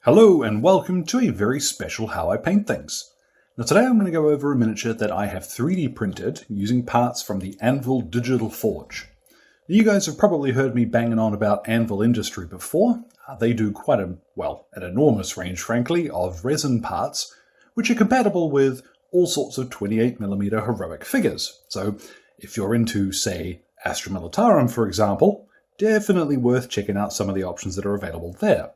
Hello and welcome to a very special How I Paint Things. Now today I'm going to go over a miniature that I have 3D printed using parts from the Anvil Digital Forge. Now, you guys have probably heard me banging on about Anvil Industry before. They do quite an enormous range frankly of resin parts which are compatible with all sorts of 28mm heroic figures. So if you're into, say, Astra Militarum for example, definitely worth checking out some of the options that are available there.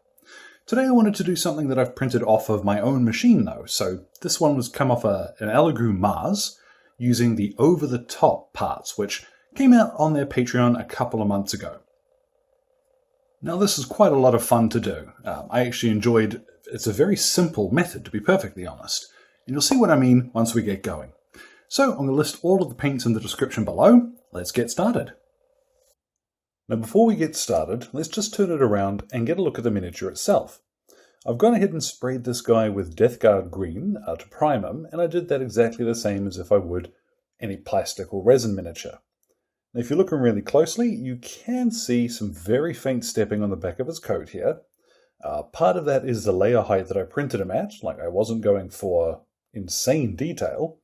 Today I wanted to do something that I've printed off of my own machine though, so this one was come off an Elegoo Mars using the over-the-top parts, which came out on their Patreon a couple of months ago. Now this is quite a lot of fun to do. I actually enjoyed, it's a very simple method to be perfectly honest, and you'll see what I mean once we get going. So I'm going to list all of the paints in the description below. Let's get started. Now before we get started, let's just turn it around and get a look at the miniature itself. I've gone ahead and sprayed this guy with Death Guard green to prime him, and I did that exactly the same as if I would any plastic or resin miniature. Now if you're looking really closely, you can see some very faint stepping on the back of his coat here. Part of that is the layer height that I printed him at, like I wasn't going for insane detail.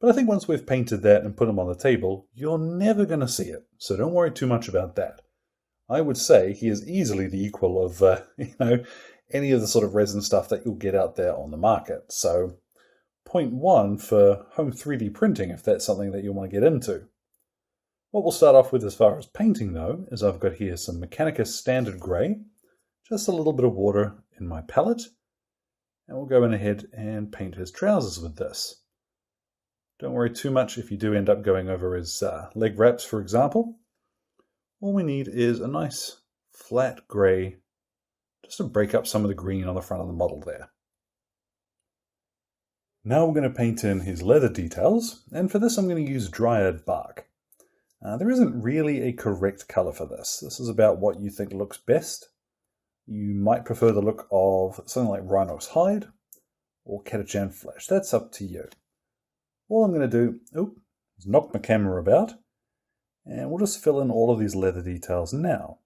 But I think once we've painted that and put him on the table, you're never going to see it, so don't worry too much about that. I would say he is easily the equal of, any of the sort of resin stuff that you'll get out there on the market. So, point one for home 3D printing, if that's something that you want to get into. What we'll start off with as far as painting, though, is I've got here some Mechanicus Standard Grey, just a little bit of water in my palette, and we'll go in ahead and paint his trousers with this. Don't worry too much if you do end up going over his leg wraps, for example. All we need is a nice flat grey, just to break up some of the green on the front of the model there. Now we're going to paint in his leather details, and for this I'm going to use Dryad Bark. There isn't really a correct colour for this. This is about what you think looks best. You might prefer the look of something like Rhino's Hide or Catachan Flesh. That's up to you. All I'm going to do is knock my camera about, and we'll just fill in all of these leather details now.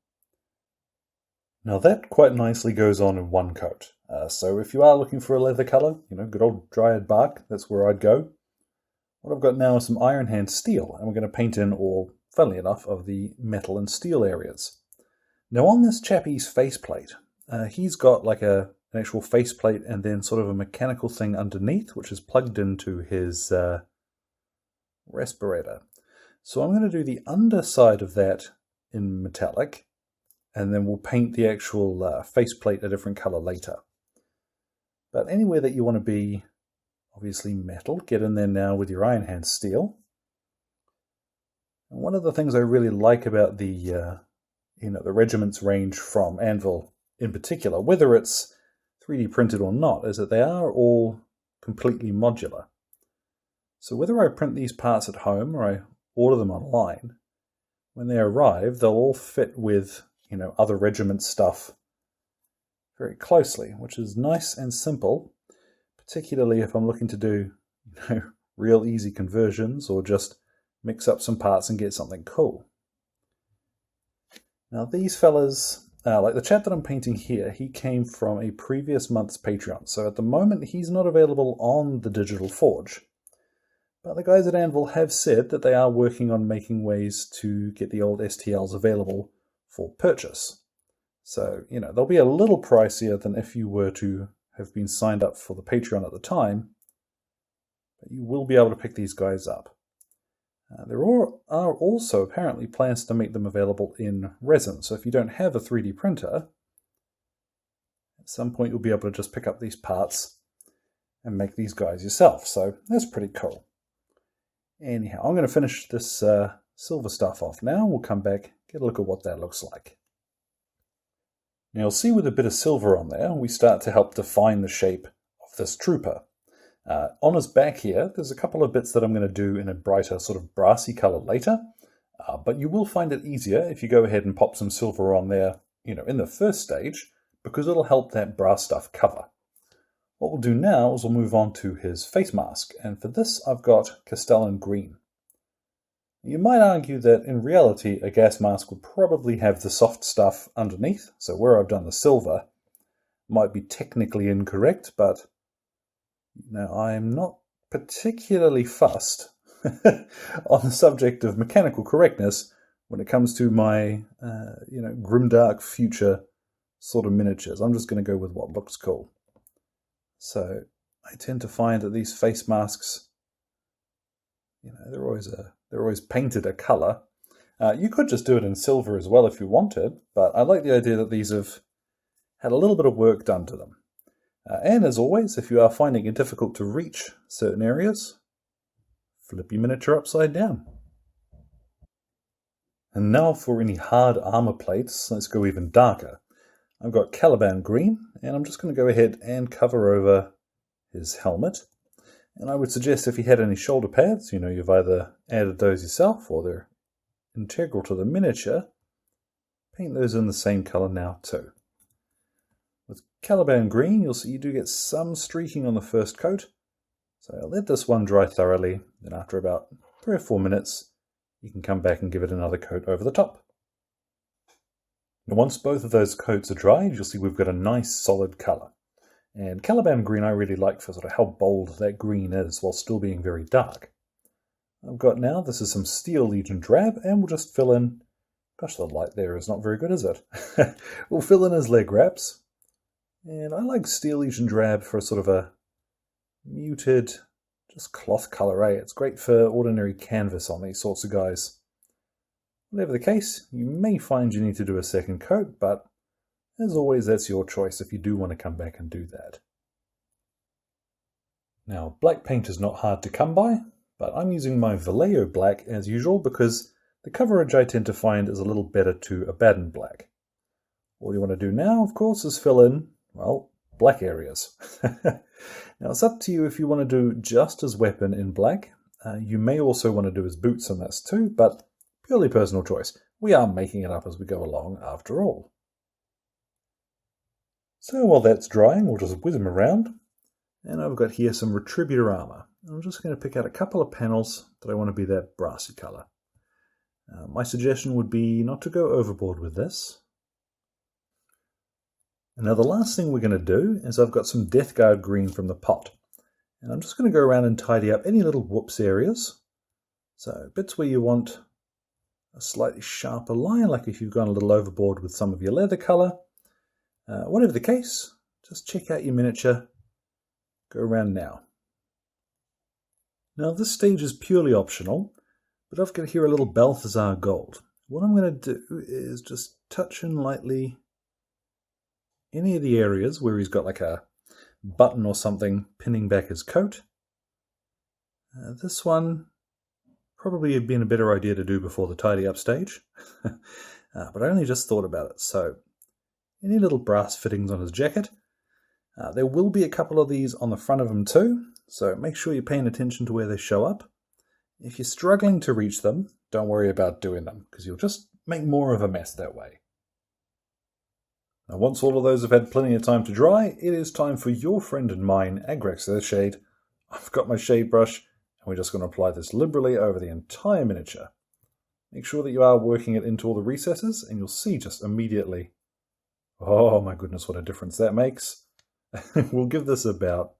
Now that quite nicely goes on in one coat. So if you are looking for a leather colour, good old Dryad Bark, that's where I'd go. What I've got now is some Iron Hand Steel, and we're going to paint in all, funnily enough, of the metal and steel areas. Now on this chappie's faceplate, he's got like an actual faceplate and then sort of a mechanical thing underneath, which is plugged into his respirator. So I'm going to do the underside of that in metallic, and then we'll paint the actual faceplate a different color later. But anywhere that you want to be, obviously metal, get in there now with your Iron Hand Steel. And one of the things I really like about the the regiments range from Anvil in particular, whether it's 3D printed or not, is that they are all completely modular. So whether I print these parts at home or I order them online, when they arrive they'll all fit with other regiment stuff very closely, which is nice and simple, particularly if I'm looking to do real easy conversions or just mix up some parts and get something cool. Now these fellas, like the chap that I'm painting here, he came from a previous month's Patreon, so at the moment he's not available on the Digital Forge. But the guys at Anvil have said that they are working on making ways to get the old STLs available for purchase. So, they'll be a little pricier than if you were to have been signed up for the Patreon at the time, but you will be able to pick these guys up. There are also apparently plans to make them available in resin, so if you don't have a 3D printer, at some point you'll be able to just pick up these parts and make these guys yourself, so that's pretty cool. Anyhow, I'm going to finish this silver stuff off now. We'll come back, get a look at what that looks like. Now you'll see with a bit of silver on there, we start to help define the shape of this trooper. On his back here, there's a couple of bits that I'm going to do in a brighter sort of brassy color later, but you will find it easier if you go ahead and pop some silver on there, in the first stage, because it'll help that brass stuff cover. What we'll do now is we'll move on to his face mask, and for this I've got Castellan Green. You might argue that in reality a gas mask would probably have the soft stuff underneath, so where I've done the silver, might be technically incorrect, but I'm not particularly fussed on the subject of mechanical correctness when it comes to my, grimdark future sort of miniatures. I'm just going to go with what looks cool. So I tend to find that these face masks, they're always painted a color. You could just do it in silver as well if you wanted, but I like the idea that these have had a little bit of work done to them. And as always, if you are finding it difficult to reach certain areas, flip your miniature upside down. And now for any hard armor plates, let's go even darker. I've got Caliban green, and I'm just going to go ahead and cover over his helmet. And I would suggest if he had any shoulder pads, you've either added those yourself or they're integral to the miniature, paint those in the same color now too. With Caliban green, you'll see you do get some streaking on the first coat. So I'll let this one dry thoroughly, then after about 3 or 4 minutes, you can come back and give it another coat over the top. Now once both of those coats are dried, you'll see we've got a nice solid color. And Caliban green I really like for sort of how bold that green is while still being very dark. I've got now, this is some Steel Legion drab, and we'll just fill in, gosh, the light there is not very good, is it? We'll fill in his leg wraps. And I like Steel Legion drab for a sort of a muted, just cloth color, eh? It's great for ordinary canvas on these sorts of guys. Whatever the case, you may find you need to do a second coat, but as always, that's your choice if you do want to come back and do that. Now, black paint is not hard to come by, but I'm using my Vallejo black as usual because the coverage I tend to find is a little better to Abaddon black. All you want to do now, of course, is fill in, well, black areas. Now, it's up to you if you want to do just his weapon in black. You may also want to do his boots in this too, but purely personal choice. We are making it up as we go along after all. So while that's drying, we'll just whiz them around. And I've got here some Retributor Armor. I'm just going to pick out a couple of panels that I want to be that brassy color. My suggestion would be not to go overboard with this. And now the last thing we're going to do is I've got some Death Guard green from the pot. And I'm just going to go around and tidy up any little whoops areas. So bits where you want a slightly sharper line, like if you've gone a little overboard with some of your leather color. Whatever the case, just check out your miniature. Go around now. Now this stage is purely optional, but I've got here a little Balthazar gold. What I'm going to do is just touch in lightly any of the areas where he's got like a button or something pinning back his coat. This one probably had been a better idea to do before the tidy up stage, but I only just thought about it. So any little brass fittings on his jacket. There will be a couple of these on the front of him too, so make sure you're paying attention to where they show up. If you're struggling to reach them, don't worry about doing them, because you'll just make more of a mess that way. Now once all of those have had plenty of time to dry, it is time for your friend and mine, Agrax Earthshade. I've got my shade brush, and we're just going to apply this liberally over the entire miniature. Make sure that you are working it into all the recesses, and you'll see just immediately, oh my goodness, what a difference that makes. We'll give this about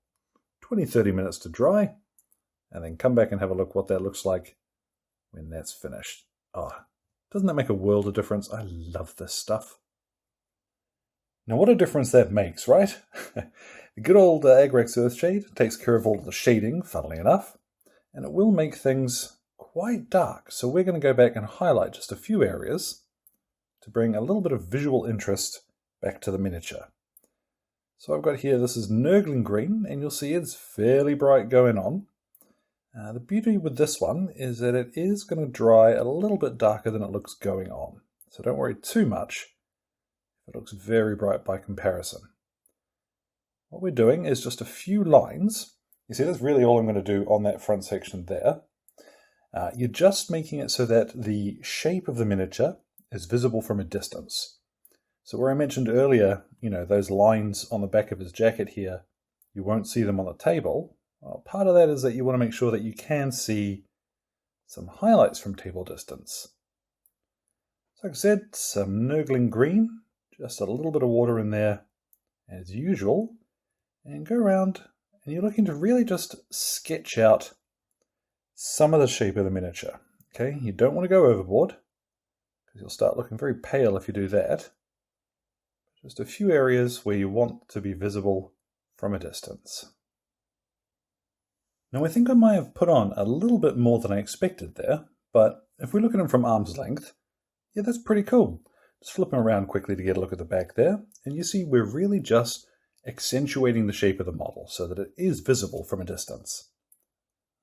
20-30 minutes to dry, and then come back and have a look what that looks like when that's finished. Oh, doesn't that make a world of difference? I love this stuff. Now what a difference that makes, right? The good old Agrax Earthshade takes care of all of the shading, funnily enough, and it will make things quite dark. So we're going to go back and highlight just a few areas to bring a little bit of visual interest back to the miniature. So I've got here, this is Nurgling green, and you'll see it's fairly bright going on. The beauty with this one is that it is going to dry a little bit darker than it looks going on. So don't worry too much. It looks very bright by comparison. What we're doing is just a few lines. You see, that's really all I'm going to do on that front section there. You're just making it so that the shape of the miniature is visible from a distance. So where I mentioned earlier, those lines on the back of his jacket here, you won't see them on the table. Well, part of that is that you want to make sure that you can see some highlights from table distance. So like I said, some Nurgling green, just a little bit of water in there, as usual, and go around, and you're looking to really just sketch out some of the shape of the miniature. Okay, you don't want to go overboard, because you'll start looking very pale if you do that. Just a few areas where you want to be visible from a distance. Now I think I might have put on a little bit more than I expected there, but if we look at them from arm's length, yeah, that's pretty cool. Just flipping around quickly to get a look at the back there, and you see we're really just accentuating the shape of the model so that it is visible from a distance.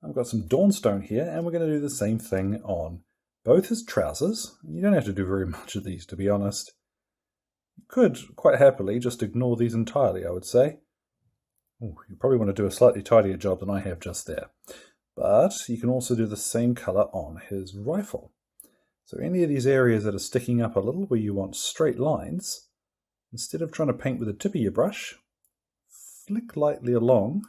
I've got some Dawnstone here, and we're going to do the same thing on both his trousers. You don't have to do very much of these, to be honest. You could quite happily just ignore these entirely, I would say. Ooh, you probably want to do a slightly tidier job than I have just there. But you can also do the same color on his rifle. So any of these areas that are sticking up a little where you want straight lines, instead of trying to paint with the tip of your brush, flick lightly along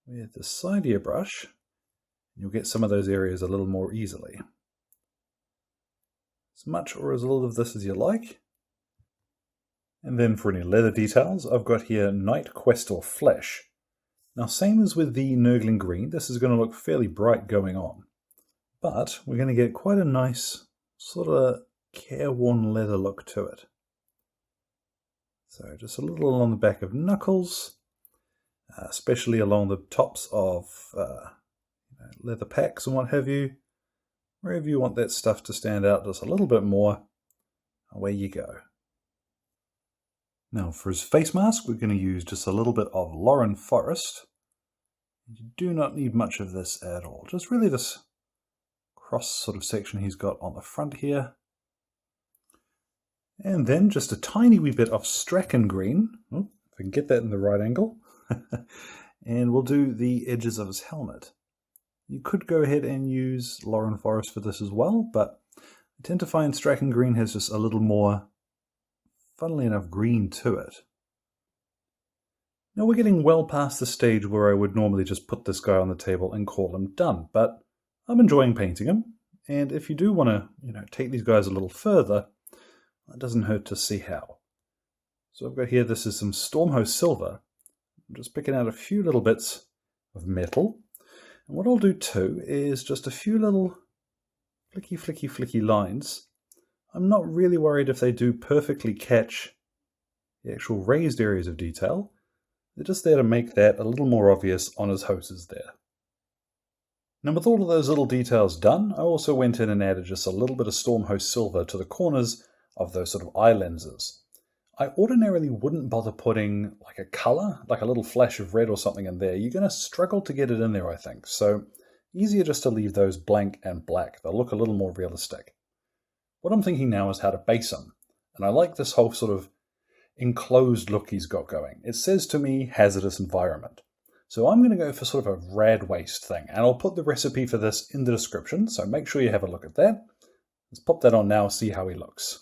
with the side of your brush, and you'll get some of those areas a little more easily. As much or as little of this as you like. And then for any leather details, I've got here Night Questor Flesh. Now same as with the Nurgling Green, this is going to look fairly bright going on. But we're going to get quite a nice sort of careworn leather look to it. So just a little along the back of knuckles, especially along the tops of leather packs and what have you. Wherever you want that stuff to stand out just a little bit more, away you go. Now for his face mask, we're going to use just a little bit of Lauren Forest. You do not need much of this at all. Just really this cross sort of section he's got on the front here. And then just a tiny wee bit of Strachan Green. Oh, if I can get that in the right angle. And we'll do the edges of his helmet. You could go ahead and use Lauren Forest for this as well, but I tend to find Strachan Green has just a little more, funnily enough, green to it. Now we're getting well past the stage where I would normally just put this guy on the table and call him done, but I'm enjoying painting him, and if you do want to, take these guys a little further, it doesn't hurt to see how. So I've got here, this is some Stormhouse Silver. I'm just picking out a few little bits of metal, and what I'll do too is just a few little flicky lines. I'm not really worried if they do perfectly catch the actual raised areas of detail. They're just there to make that a little more obvious on his hoses there. Now with all of those little details done, I also went in and added just a little bit of Stormhouse Silver to the corners of those sort of eye lenses. I ordinarily wouldn't bother putting like a color, like a little flash of red or something in there. You're going to struggle to get it in there, I think. So easier just to leave those blank and black. They'll look a little more realistic. What I'm thinking now is how to base them. And I like this whole sort of enclosed look he's got going. It says to me, hazardous environment. So I'm going to go for sort of a rad waste thing. And I'll put the recipe for this in the description. So make sure you have a look at that. Let's pop that on now, see how he looks.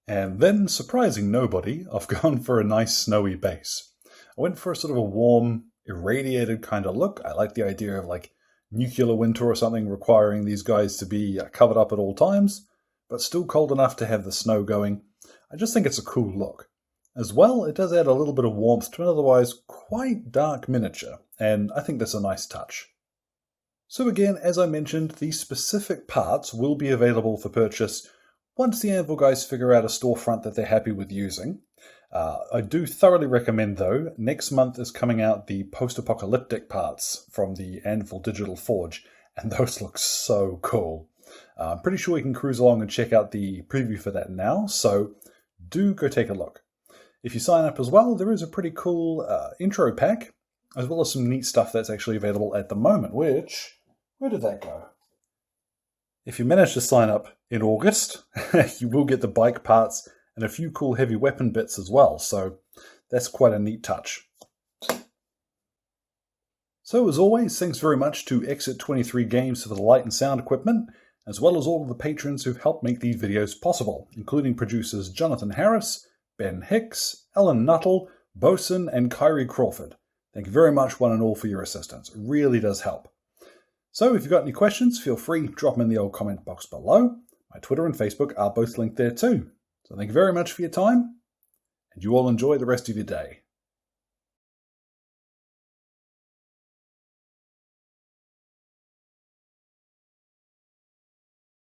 And then, surprising nobody, I've gone for a nice snowy base. I went for a sort of a warm, irradiated kind of look. I like the idea of like nuclear winter or something requiring these guys to be covered up at all times, but still cold enough to have the snow going. I just think it's a cool look. As well, it does add a little bit of warmth to an otherwise quite dark miniature, and I think that's a nice touch. So again, as I mentioned, these specific parts will be available for purchase once the Anvil guys figure out a storefront that they're happy with using. I do thoroughly recommend, though, next month is coming out the post-apocalyptic parts from the Anvil Digital Forge, and those look so cool. I'm pretty sure you can cruise along and check out the preview for that now, so do go take a look. If you sign up as well, there is a pretty cool intro pack, as well as some neat stuff that's actually available at the moment, which, where did that go? If you manage to sign up in August, you will get the bike parts and a few cool heavy weapon bits as well, so that's quite a neat touch. So as always, thanks very much to Exit 23 Games for the light and sound equipment, as well as all of the patrons who've helped make these videos possible, including producers Jonathan Harris, Ben Hicks, Ellen Nuttall, Bosun, and Kyrie Crawford. Thank you very much one and all for your assistance. It really does help. So if you've got any questions, feel free to drop them in the old comment box below. My Twitter and Facebook are both linked there too. So thank you very much for your time, and you all enjoy the rest of your day.